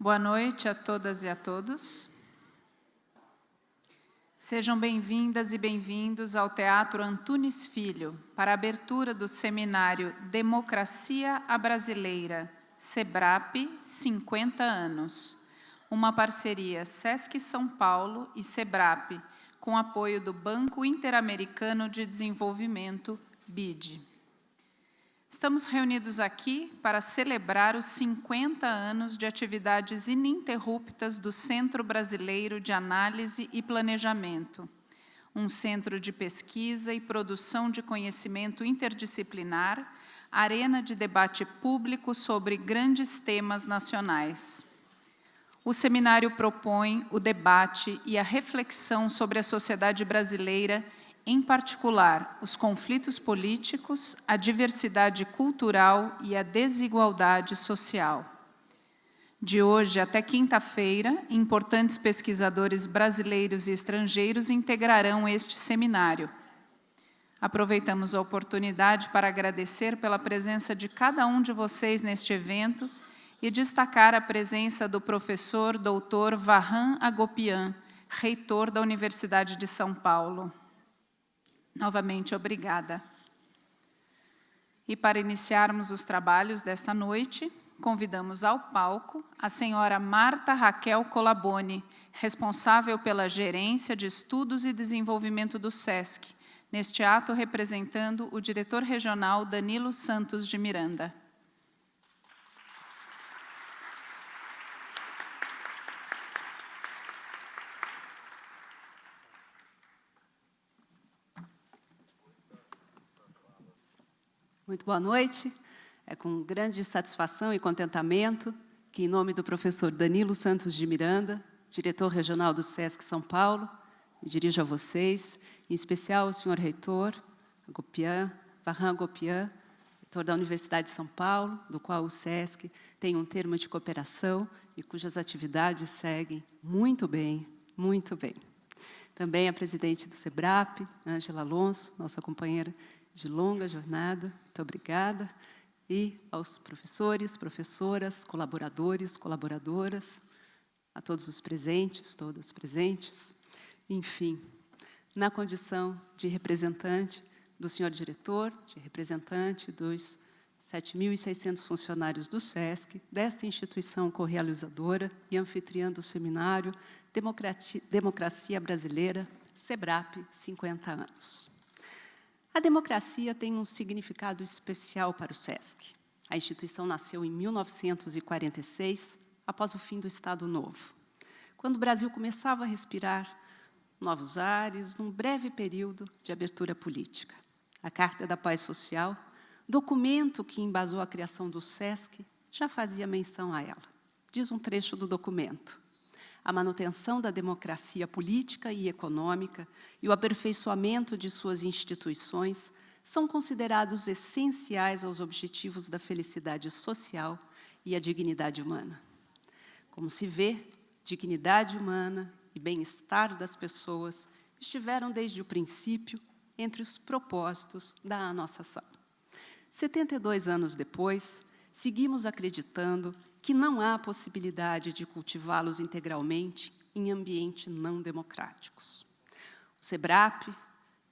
Boa noite a todas e a todos. Sejam bem-vindas e bem-vindos ao Teatro Antunes Filho para a abertura do seminário Democracia à Brasileira, SEBRAP 50 anos, uma parceria Sesc São Paulo e SEBRAP, com apoio do Banco Interamericano de Desenvolvimento, BID. Estamos reunidos aqui para celebrar os 50 anos de atividades ininterruptas do Centro Brasileiro de Análise e Planejamento, um centro de pesquisa e produção de conhecimento interdisciplinar, arena de debate público sobre grandes temas nacionais. O seminário propõe o debate e a reflexão sobre a sociedade brasileira, em particular, os conflitos políticos, a diversidade cultural e a desigualdade social. De hoje até quinta-feira, importantes pesquisadores brasileiros e estrangeiros integrarão este seminário. Aproveitamos a oportunidade para agradecer pela presença de cada um de vocês neste evento e destacar a presença do professor Dr. Vahan Agopian, reitor da Universidade de São Paulo. Novamente, obrigada. E para iniciarmos os trabalhos desta noite, convidamos ao palco a senhora Marta Raquel Colaboni, responsável pela Gerência de Estudos e Desenvolvimento do SESC, neste ato representando o diretor regional Danilo Santos de Miranda. Muito boa noite. É com grande satisfação e contentamento que, em nome do professor Danilo Santos de Miranda, diretor regional do SESC São Paulo, me dirijo a vocês, em especial ao senhor reitor Agopian, Vahan Agopian, reitor da Universidade de São Paulo, do qual o SESC tem um termo de cooperação e cujas atividades seguem muito bem, muito bem. Também a presidente do SEBRAP, Ângela Alonso, nossa companheira de longa jornada, muito obrigada, e aos professores, professoras, colaboradores, colaboradoras, a todos os presentes, todas presentes, enfim, na condição de representante do senhor diretor, de representante dos 7.600 funcionários do SESC, desta instituição correalizadora e anfitriã do seminário Democracia Brasileira, SEBRAP 50 anos. A democracia tem um significado especial para o SESC. A instituição nasceu em 1946, após o fim do Estado Novo, quando o Brasil começava a respirar novos ares, num breve período de abertura política. A Carta da Paz Social, documento que embasou a criação do SESC, já fazia menção a ela. Diz um trecho do documento: a manutenção da democracia política e econômica e o aperfeiçoamento de suas instituições são considerados essenciais aos objetivos da felicidade social e a dignidade humana. Como se vê, dignidade humana e bem-estar das pessoas estiveram desde o princípio entre os propósitos da nossa ação. 72 anos depois, seguimos acreditando que não há possibilidade de cultivá-los integralmente em ambientes não democráticos. O SEBRAP,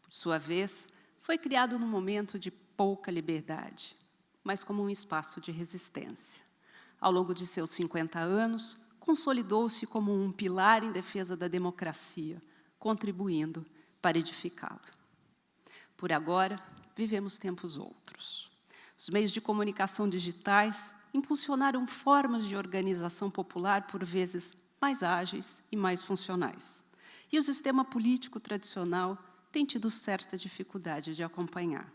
por sua vez, foi criado num momento de pouca liberdade, mas como um espaço de resistência. Ao longo de seus 50 anos, consolidou-se como um pilar em defesa da democracia, contribuindo para edificá-la. Por agora, vivemos tempos outros. Os meios de comunicação digitais impulsionaram formas de organização popular, por vezes, mais ágeis e mais funcionais. E o sistema político tradicional tem tido certa dificuldade de acompanhar.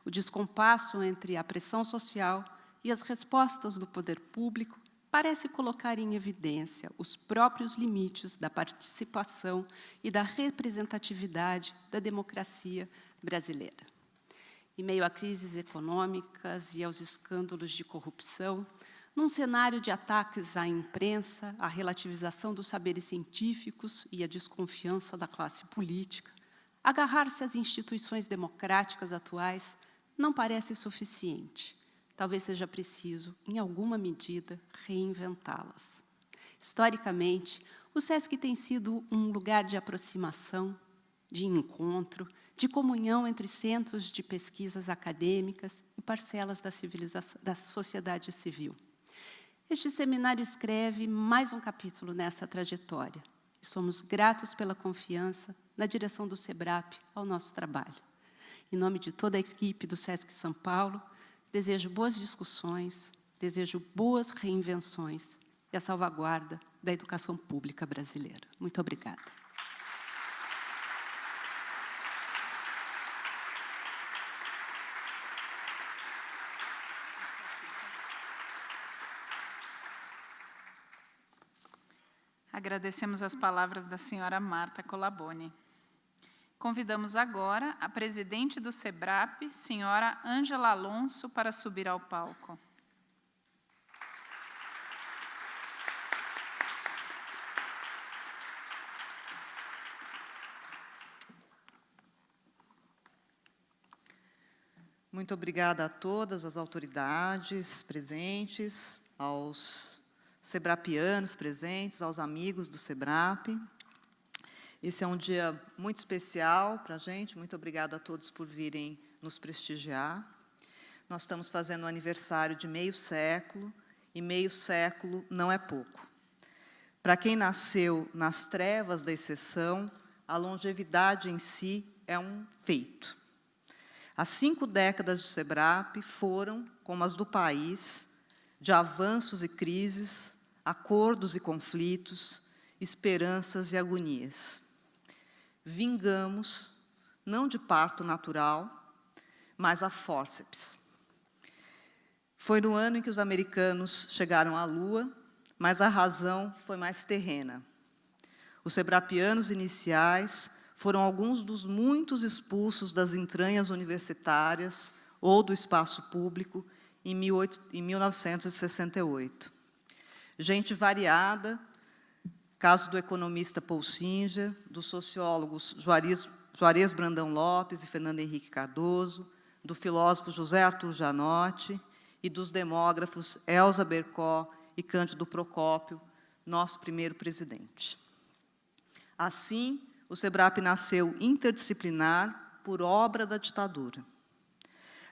O descompasso entre a pressão social e as respostas do poder público parece colocar em evidência os próprios limites da participação e da representatividade da democracia brasileira. Em meio a crises econômicas e aos escândalos de corrupção, num cenário de ataques à imprensa, à relativização dos saberes científicos e à desconfiança da classe política, agarrar-se às instituições democráticas atuais não parece suficiente. Talvez seja preciso, em alguma medida, reinventá-las. Historicamente, o SESC tem sido um lugar de aproximação, de encontro, de comunhão entre centros de pesquisas acadêmicas e parcelas da sociedade civil. Este seminário escreve mais um capítulo nessa trajetória, e somos gratos pela confiança na direção do SEBRAP ao nosso trabalho. Em nome de toda a equipe do SESC São Paulo, desejo boas discussões, desejo boas reinvenções e a salvaguarda da educação pública brasileira. Muito obrigada. Agradecemos as palavras da senhora Marta Colaboni. Convidamos agora a presidente do SEBRAP, senhora Ângela Alonso, para subir ao palco. Muito obrigada a todas as autoridades presentes, aos sebrapianos presentes, aos amigos do SEBRAP. Esse é um dia muito especial para a gente. Muito obrigada a todos por virem nos prestigiar. Nós estamos fazendo um aniversário de meio século, e meio século não é pouco. Para quem nasceu nas trevas da exceção, a longevidade em si é um feito. As 5 décadas de SEBRAP foram, como as do país, de avanços e crises, acordos e conflitos, esperanças e agonias. Vingamos, não de parto natural, mas a fórceps. Foi no ano em que os americanos chegaram à Lua, mas a razão foi mais terrena. Os sebrapianos iniciais foram alguns dos muitos expulsos das entranhas universitárias ou do espaço público em 1968. Gente variada, caso do economista Paul Singer, dos sociólogos Juarez Brandão Lopes e Fernando Henrique Cardoso, do filósofo José Arthur Janotti e dos demógrafos Elza Bercó e Cândido Procópio, nosso primeiro presidente. Assim, o SEBRAP nasceu interdisciplinar por obra da ditadura.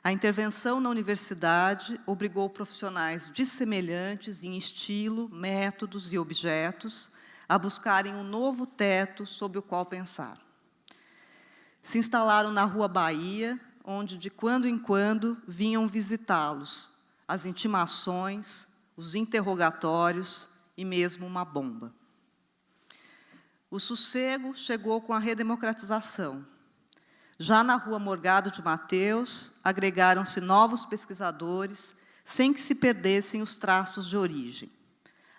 A intervenção na universidade obrigou profissionais dissemelhantes em estilo, métodos e objetos a buscarem um novo teto sob o qual pensar. Se instalaram na Rua Bahia, onde de quando em quando vinham visitá-los as intimações, os interrogatórios e mesmo uma bomba. O sossego chegou com a redemocratização. Já na Rua Morgado de Mateus, agregaram-se novos pesquisadores, sem que se perdessem os traços de origem,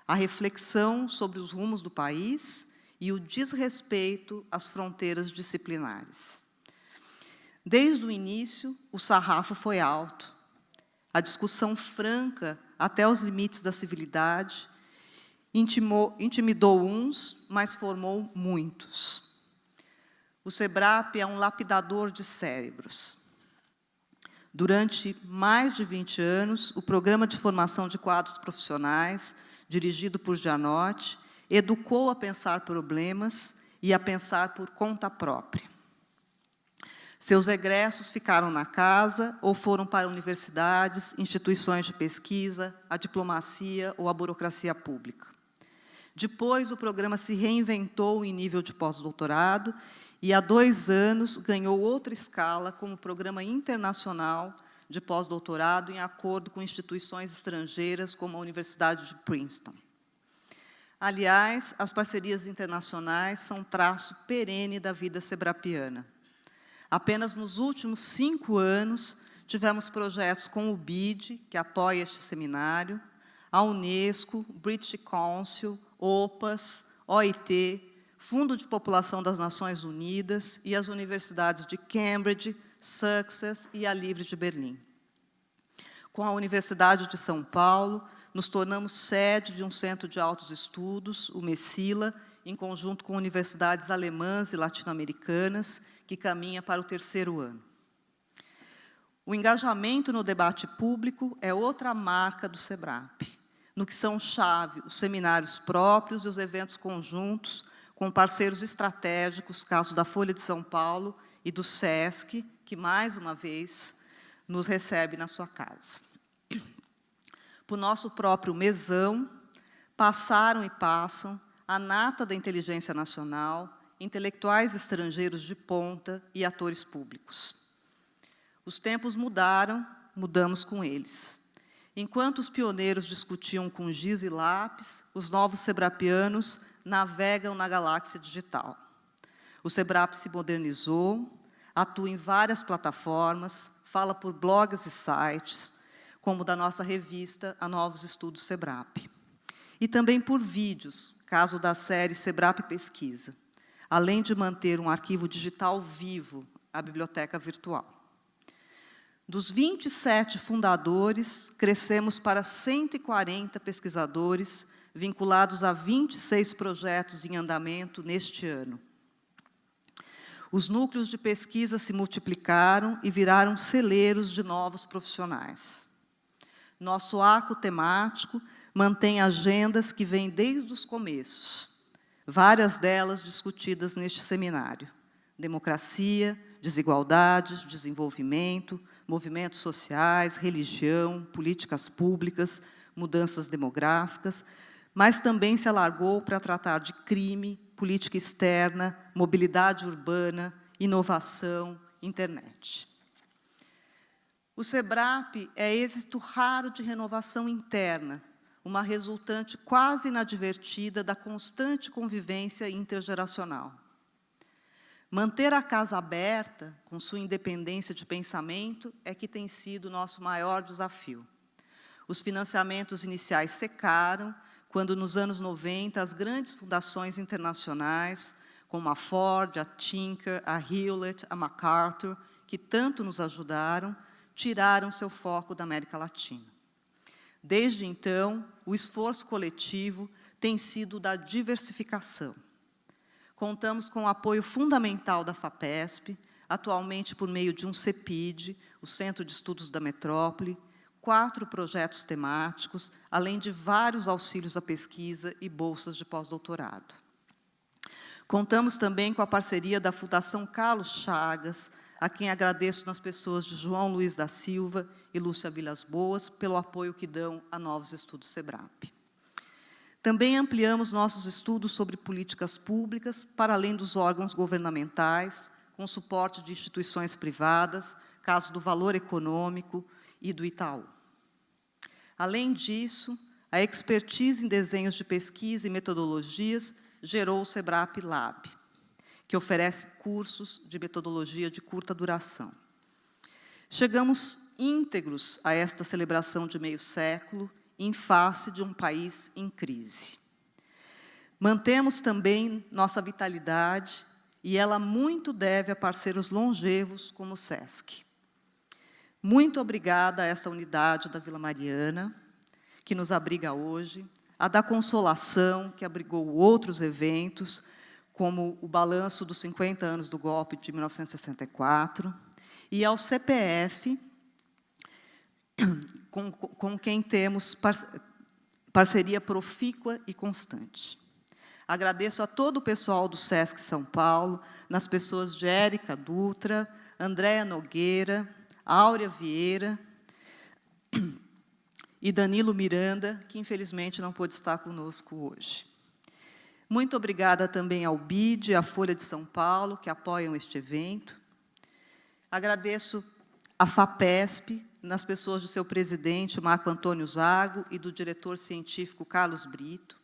a reflexão sobre os rumos do país e o desrespeito às fronteiras disciplinares. Desde o início, o sarrafo foi alto. A discussão franca até os limites da civilidade intimidou uns, mas formou muitos. O SEBRAP é um lapidador de cérebros. Durante mais de 20 anos, o Programa de Formação de Quadros Profissionais, dirigido por Janotti, educou a pensar problemas e a pensar por conta própria. Seus egressos ficaram na casa ou foram para universidades, instituições de pesquisa, a diplomacia ou a burocracia pública. Depois, o programa se reinventou em nível de pós-doutorado e, há 2 anos, ganhou outra escala como Programa Internacional de Pós-Doutorado em acordo com instituições estrangeiras, como a Universidade de Princeton. Aliás, as parcerias internacionais são traço perene da vida sebrapiana. Apenas nos últimos 5 anos, tivemos projetos com o BID, que apoia este seminário, a Unesco, British Council, OPAS, OIT, Fundo de População das Nações Unidas e as universidades de Cambridge, Sussex e a Livre de Berlim. Com a Universidade de São Paulo, nos tornamos sede de um centro de altos estudos, o MESILA, em conjunto com universidades alemãs e latino-americanas, que caminha para o 3º ano. O engajamento no debate público é outra marca do SEBRAP. no que são chave os seminários próprios e os eventos conjuntos com parceiros estratégicos, caso da Folha de São Paulo e do SESC, que, mais uma vez, nos recebe na sua casa. Por nosso próprio mesão, passaram e passam a nata da inteligência nacional, intelectuais estrangeiros de ponta e atores públicos. Os tempos mudaram, mudamos com eles. Enquanto os pioneiros discutiam com giz e lápis, os novos sebrapianos navegam na galáxia digital. O Sebrap se modernizou, atua em várias plataformas, fala por blogs e sites, como o da nossa revista, a Novos Estudos Sebrap. E também por vídeos, caso da série Sebrap Pesquisa, além de manter um arquivo digital vivo, a biblioteca virtual. Dos 27 fundadores, crescemos para 140 pesquisadores, vinculados a 26 projetos em andamento neste ano. Os núcleos de pesquisa se multiplicaram e viraram celeiros de novos profissionais. Nosso arco temático mantém agendas que vêm desde os começos, várias delas discutidas neste seminário: democracia, desigualdades, desenvolvimento, movimentos sociais, religião, políticas públicas, mudanças demográficas, mas também se alargou para tratar de crime, política externa, mobilidade urbana, inovação, internet. O Sebrap é êxito raro de renovação interna, uma resultante quase inadvertida da constante convivência intergeracional. Manter a casa aberta, com sua independência de pensamento, é que tem sido o nosso maior desafio. Os financiamentos iniciais secaram, quando, nos anos 90, as grandes fundações internacionais, como a Ford, a Tinker, a Hewlett, a MacArthur, que tanto nos ajudaram, tiraram seu foco da América Latina. Desde então, o esforço coletivo tem sido o da diversificação. Contamos com o apoio fundamental da FAPESP, atualmente por meio de um CEPID, o Centro de Estudos da Metrópole, 4 projetos temáticos, além de vários auxílios à pesquisa e bolsas de pós-doutorado. Contamos também com a parceria da Fundação Carlos Chagas, a quem agradeço nas pessoas de João Luiz da Silva e Lúcia Vilas Boas, pelo apoio que dão a Novos Estudos Sebrap. Também ampliamos nossos estudos sobre políticas públicas para além dos órgãos governamentais, com suporte de instituições privadas, caso do Valor Econômico e do Itaú. Além disso, a expertise em desenhos de pesquisa e metodologias gerou o Sebrap Lab, que oferece cursos de metodologia de curta duração. Chegamos íntegros a esta celebração de meio século, em face de um país em crise. Mantemos também nossa vitalidade, e ela muito deve a parceiros longevos como o SESC. Muito obrigada a essa unidade da Vila Mariana, que nos abriga hoje, a da Consolação, que abrigou outros eventos, como o balanço dos 50 anos do golpe de 1964, e ao CPF, com quem temos parceria profícua e constante. Agradeço a todo o pessoal do SESC São Paulo, nas pessoas de Érica Dutra, Andréa Nogueira, Áurea Vieira e Danilo Miranda, que infelizmente não pôde estar conosco hoje. Muito obrigada também ao BID e à Folha de São Paulo, que apoiam este evento. Agradeço a FAPESP, nas pessoas do seu presidente, Marco Antônio Zago, e do diretor científico Carlos Brito,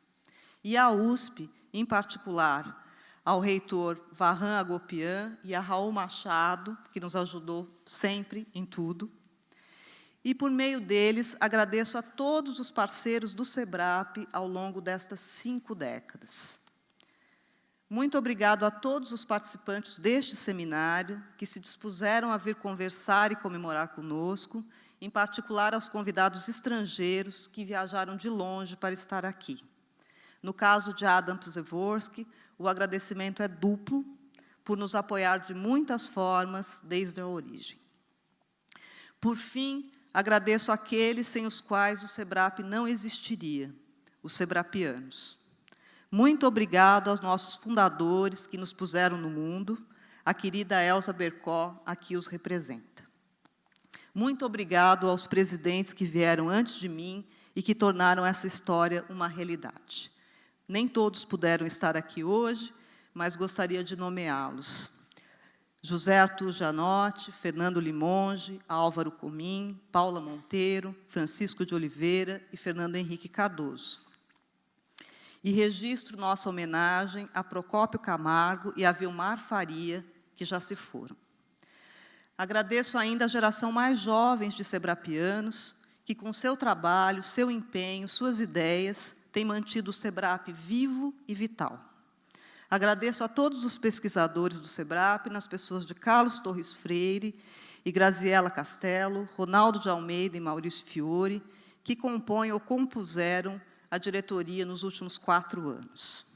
e à USP, em particular, ao reitor Varran Agopian e a Raul Machado, que nos ajudou sempre em tudo. E, por meio deles, agradeço a todos os parceiros do Sebrap ao longo destas 5 décadas. Muito obrigado a todos os participantes deste seminário, que se dispuseram a vir conversar e comemorar conosco, em particular aos convidados estrangeiros que viajaram de longe para estar aqui. No caso de Adam Przeworski, o agradecimento é duplo, por nos apoiar de muitas formas desde a origem. Por fim, Agradeço àqueles sem os quais o SEBRAP não existiria, os sebrapianos. Muito obrigado aos nossos fundadores que nos puseram no mundo. A querida Elza Bercó aqui os representa. Muito obrigado aos presidentes que vieram antes de mim e que tornaram essa história uma realidade. Nem todos puderam estar aqui hoje, mas gostaria de nomeá-los. José Arthur Janotti, Fernando Limonge, Álvaro Comim, Paula Monteiro, Francisco de Oliveira e Fernando Henrique Cardoso. E registro nossa homenagem a Procópio Camargo e a Vilmar Faria, que já se foram. Agradeço ainda a geração mais jovem de sebrapianos, que com seu trabalho, seu empenho, suas ideias, têm mantido o SEBRAP vivo e vital. Agradeço a todos os pesquisadores do SEBRAP, nas pessoas de Carlos Torres Freire e Graziela Castelo, Ronaldo de Almeida e Maurício Fiore, que compõem ou compuseram a diretoria nos últimos 4 anos.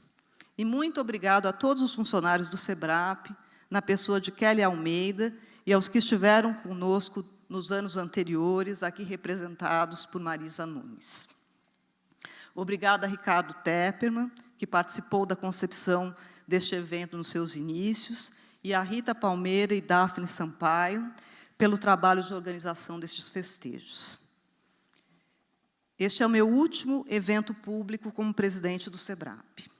E muito obrigado a todos os funcionários do SEBRAP, na pessoa de Kelly Almeida, e aos que estiveram conosco nos anos anteriores, aqui representados por Marisa Nunes. Obrigada a Ricardo Tepperman, que participou da concepção deste evento nos seus inícios, e a Rita Palmeira e Daphne Sampaio, pelo trabalho de organização destes festejos. Este é o meu último evento público como presidente do SEBRAP.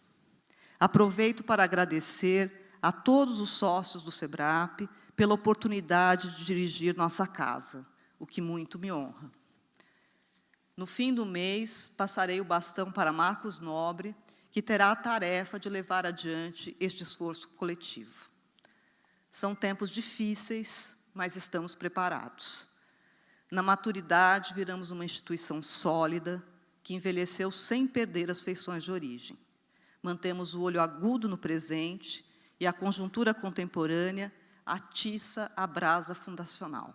Aproveito para agradecer a todos os sócios do SEBRAP pela oportunidade de dirigir nossa casa, o que muito me honra. No fim do mês, passarei o bastão para Marcos Nobre, que terá a tarefa de levar adiante este esforço coletivo. São tempos difíceis, mas estamos preparados. Na maturidade, viramos uma instituição sólida, que envelheceu sem perder as feições de origem. Mantemos o olho agudo no presente e a conjuntura contemporânea atiça a brasa fundacional.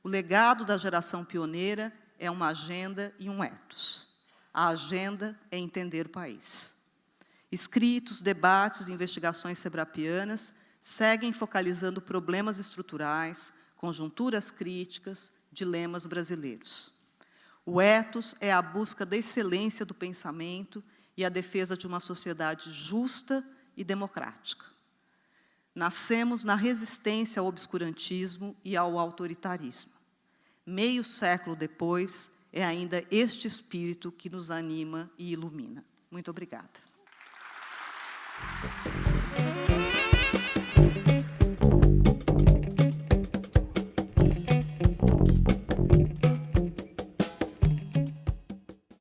O legado da geração pioneira é uma agenda e um ethos. A agenda é entender o país. Escritos, debates e investigações sebrapianas seguem focalizando problemas estruturais, conjunturas críticas, dilemas brasileiros. O ethos é a busca da excelência do pensamento e a defesa de uma sociedade justa e democrática. Nascemos na resistência ao obscurantismo e ao autoritarismo. Meio século depois, é ainda este espírito que nos anima e ilumina. Muito obrigada.